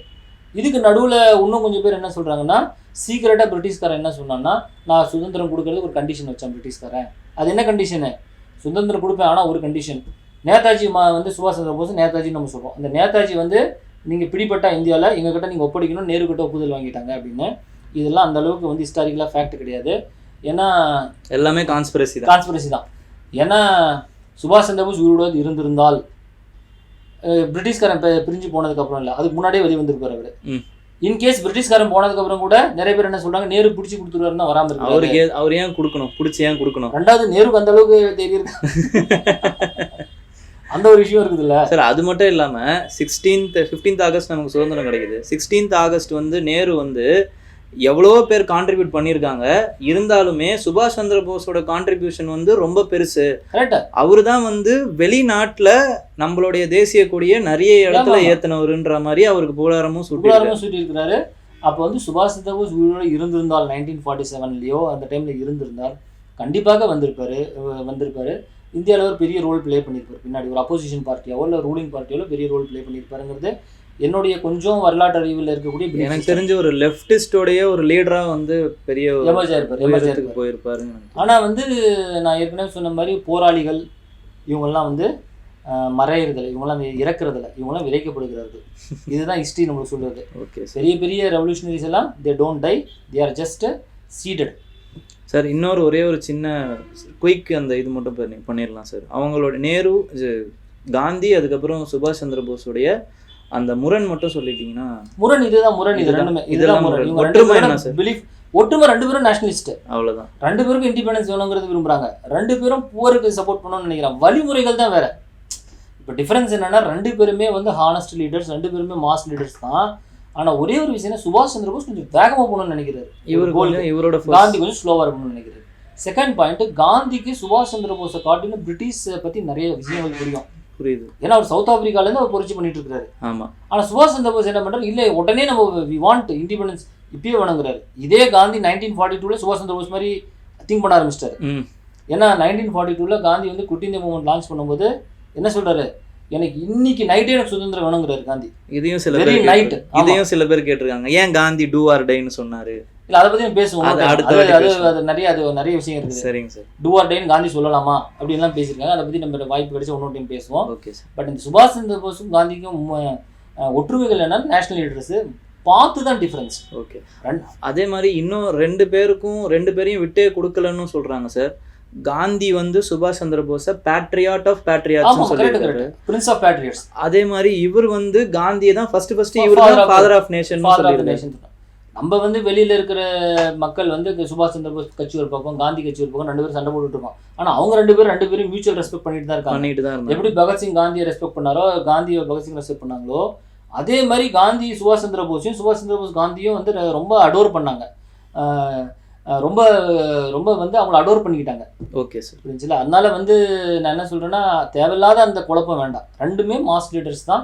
இதுக்கு நடுவில் இன்னும் கொஞ்சம் பேர் என்ன சொல்கிறாங்கன்னா, சீக்கிரட்டாக பிரிட்டிஷ்காரன் என்ன சொன்னான்னா, நான் சுதந்திரம் கொடுக்கறதுக்கு ஒரு கண்டிஷன் வச்சேன் பிரிட்டிஷ்காரன். அது என்ன கண்டிஷனு? சுதந்திரம் கொடுப்பேன், ஆனால் ஒரு கண்டிஷன். நேதாஜி வந்து சுபாஷ் சந்திர போஸ் நேதாஜின்னு நம்ம சொல்கிறோம். அந்த நேதாஜி வந்து நீங்கள் பிடிப்பட்டா இந்தியாவில் எங்ககிட்ட நீங்கள் ஒப்படைக்கணும், நேரு கிட்ட ஒப்புதல் வாங்கிட்டாங்க அப்படின்னு. இதெல்லாம் அந்த அளவுக்கு வந்து ஹிஸ்டாரிக்கலாக ஃபேக்ட் கிடையாது. ஏன்னா எல்லாமே கான்ஸ்பிரசி தான். ஏன்னா சுபாஷ் சந்திர போஸ் உயிரோடு இருந்திருந்தால் பிரிட்டிஷ்காரன் பிரிஞ்சு போனதுக்கப்புறம் இல்லை, அதுக்கு முன்னாடியே வெளியே வந்திருப்பார் அவர். இன்கேஸ் பிரிட்டிஷ்காரன் போனதுக்கப்புறம் கூட நிறைய பேர் என்ன சொல்கிறாங்க, நேரு பிடிச்சி கொடுத்துருவாருன்னா வராமல் இருக்காரு. அவர் ஏன் கொடுக்கணும், பிடிச்சி ஏன் கொடுக்கணும்? ரெண்டாவது நேருக்கு அந்த அளவுக்கு தெரியுது, அந்த ஒரு விஷயம் இருக்குதுல்ல சார். அது மட்டும் இல்லாமல் 15th ஆகஸ்ட் நமக்கு சுதந்திரம் கிடைக்குது. 16th ஆகஸ்ட் வந்து நேரு வந்து எவ்வளோ பேர் கான்ட்ரிபியூட் பண்ணியிருக்காங்க. இருந்தாலுமே சுபாஷ் சந்திர போஸோட கான்ட்ரிபியூஷன் வந்து ரொம்ப பெருசு. கரெக்டா. அவரு தான் வந்து வெளிநாட்டில் நம்மளுடைய தேசிய கொடியை நிறைய இடத்துல ஏற்றினவருன்ற மாதிரி அவருக்கு புகழாரமும் சுட்டியிருக்கிறாரு. அப்போ வந்து சுபாஷ் சந்திர போஸ் உயிரோடு இருந்திருந்தால் 1947 அந்த டைமில் இருந்திருந்தால் கண்டிப்பாக வந்திருப்பாரு. இந்தியாவில் ஒரு பெரிய ரோல் ப்ளே பண்ணியிருப்பார். பின்னாடி ஒரு அப்போசிஷன் பார்ட்டியாவோ இல்லை ரூலிங் பார்ட்டியாவோ பெரிய ரோல் ப்ளே பண்ணியிருப்பாருங்கிறது என்னுடைய கொஞ்சம் வரலாற்று அறிவில் இருக்கக்கூடிய, எனக்கு தெரிஞ்ச ஒரு லெஃப்டிஸ்டோடைய ஒரு லீடராக வந்து பெரிய போயிருப்பாரு. ஆனால் வந்து நான் ஏற்கனவே சொன்ன மாதிரி போராளிகள் இவங்கெல்லாம் வந்து மறையிறதில்லை, இவங்கெல்லாம் இறக்குறதில்லை, இவங்கெல்லாம் விதைக்கப்படுகிறார்கள். இதுதான் ஹிஸ்ட்ரி நம்மளுக்கு சொல்கிறது. பெரிய பெரிய ரெவல்யூஷனரிஸ் எல்லாம் they don't die, they are just seated. Sir ஒரே ஒரு சின்ன குயிக் அந்த இது மட்டும் பண்ணிடலாம் சார். அவங்களோட நேரு, காந்தி, அதுக்கப்புறம் சுபாஷ் சந்திர போஸுடைய அந்த முரண் மட்டும் சொல்லிட்டீங்கன்னா. ஒற்றுமை 2 பேரும் நேஷனலிஸ்ட், அவ்வளவுதான். 2 பேருக்கும் இண்டிபெண்டன்ஸ் வேணுங்கிறது விரும்புறாங்க. 2 பேரும் புவருக்கு சப்போர்ட் பண்ணணும்னு நினைக்கிறாங்க. வழிமுறைகள் தான் வேற. இப்போ டிஃபரன்ஸ் என்னன்னா, 2 பேருமே வந்து ஹானஸ்ட் லீடர்ஸ், 2 பேருமே மாஸ் லீடர்ஸ் தான். ஆனா ஒரே ஒரு விஷயம், சுபாஷ் சந்திர போஸ் கொஞ்சம் வேகமா போகணும்னு நினைக்கிறாரு. இவரோட காந்தி கொஞ்சம் ஸ்லோவா இருக்கணும்னு நினைக்கிறாரு. செகண்ட் பாயிண்ட், காந்திக்கு சுபாஷ் சந்திர போஸை காட்டிலும் பிரிட்டிஷ் பத்தி நிறைய விஷயங்கள் புரியுது. ஏன்னா அவர் சவுத் ஆப்பிரிக்காலேருந்து அவர் புரட்சி பண்ணிட்டு இருக்காரு. ஆமா. ஆனா சுபாஷ் சந்திர போஸ் என்ன பண்றாரு, இல்லை உடனே நம்ம வி வாண்ட் இண்டிபெண்டன்ஸ் இப்பயே வேணுங்கிறாரு. இதே காந்தி 1942 சுபாஷ் சந்திர போஸ் மாதிரி திங்க் பண்ண ஆரம்பிச்சிட்டாரு. ஏன்னா 1942 காந்தி வந்து குட் இந்தியா மூவ்மெண்ட் லான்ச் பண்ணும்போது என்ன சொல்றாரு, எனக்கு இன்னைக்கு நைட்டே எனக்கு சுதந்திரம் வேணுங்கிறாரு காந்தி. இதையும் சில பேர் கேட்டிருக்காங்க, ஏன் காந்தி டூ ஆர் டைன்னு சொன்னாரு. இல்லை, அதை பற்றி பேசுவோம். அது நிறைய விஷயம் இருக்குது. சரிங்க சார். டூ ஆர் டைன்னு காந்தி சொல்லலாமா அப்படின்லாம் பேசியிருக்காங்க. அதை பற்றி நம்ம வாய்ப்பு கிடைச்சா இன்னொரு டைம் பேசுவோம். Okay sir. பட் இந்த சுபாஷ் சந்திர போஸும் காந்திக்கும் ஒற்றுமைகள் என்னன்னா, நேஷனல் லீடர்ஸு பார்த்து தான் டிஃப்ரென்ஸ். ஓகே. அதே மாதிரி இன்னும் 2 பேரையும் விட்டே கொடுக்கலன்னு சொல்கிறாங்க சார். காந்தி வந்து சுபாஷ் சந்திர போஸை பேட்ரியாட் ஆஃப் பேட்ரியாட்ஸ் சொல்லியிருக்காரு. Prince of patriots. அதே மாதிரி இவர் வந்து காந்தியை தான் ஃபர்ஸ்ட் இவர் தான் ஃபாதர் ஆஃப் நேஷன் சொல்லியிருக்காரு. நம்ம வந்து வெளியில இருக்கிற மக்கள் வந்து சுபாஷ் சந்திர போஸ் கட்சி ஒரு பக்கம், காந்தி கட்சி ஒரு பக்கம், 2 பேரும் சண்டை போட்டுட்டு இருக்கோம். ஆனா அவங்க 2 பேரும் மியூச்சுவல் ரெஸ்பெக்ட் பண்ணிட்டு தான் இருக்காங்க. எப்படி பகத்சிங் காந்தியை ரெஸ்பெக்ட் பண்ணாரோ, காந்தியை பகத்சிங் ரெஸ்பெக்ட் பண்ணாங்களோ, அதே மாதிரி காந்தி சுபாஷ் சந்திர போஸையும், சுபாஷ் சந்திர போஸ் காந்தியும் வந்து ரொம்ப அடோர் பண்ணாங்க. ரொம்ப ரொம்ப வந்து அவங்கள அடோர் பண்ணிக்கிட்டாங்க. ஓகே சார், புரிஞ்சுல. அதனால வந்து நான் என்ன சொல்றேன்னா, தேவையில்லாத அந்த குழப்பம் வேண்டாம். 2மே மாஸ் லீடர்ஸ் தான்.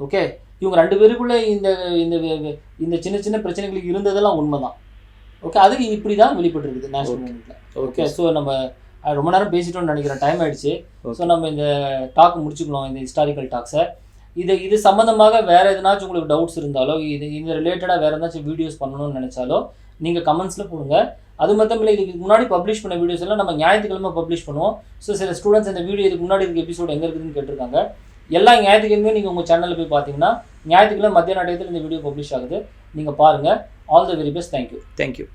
ஓகே, இவங்க 2 பேருக்குள்ள இந்த இந்த இந்த சின்ன சின்ன பிரச்சனைகளுக்கு இருந்ததெல்லாம் உண்மைதான். ஓகே, அது இப்படி தான் வெளிப்பட்டுருக்குது நேஷனல் மூவ்மெண்ட்ல. ஓகே, ஸோ நம்ம ரொம்ப நேரம் பேசிட்டோம்னு நினைக்கிறேன், டைம் ஆயிடுச்சு. ஸோ நம்ம இந்த டாக் முடிச்சுக்கணும், இந்த ஹிஸ்டாரிக்கல் டாக்ஸை. இது சம்மந்தமாக வேறு எதனாச்சும் உங்களுக்கு டவுட்ஸ் இருந்தாலோ, இது ரிலேட்டடாக வேறு ஏதாச்சும் வீடியோஸ் பண்ணணும்னு நினச்சாலோ நீங்கள் கமெண்ட்ஸில் போடுங்க. அது மட்டும் இல்லை, இதுக்கு முன்னாடி பப்ளிஷ் பண்ண வீடியோஸ் எல்லாம் நம்ம ஞாயிற்றுக்கிழமை பப்ளிஷ் பண்ணுவோம். ஸோ சில ஸ்டூடெண்ட்ஸ் இந்த வீடியோ இதுக்கு முன்னாடி இருக்க எபிசோடு எங்கே இருக்குதுன்னு கேட்டிருக்காங்க. எல்லா ஞாயிற்றுக்கிழமையும் நீங்கள் உங்கள் சேனலில் போய் பார்த்தீங்கன்னா ஞாயிற்றுக்கிழமை மத்தியான டயத்தில் இந்த வீடியோ பப்ளிஷ் ஆகுது. நீங்கள் பாருங்கள். All the very best. Thank you.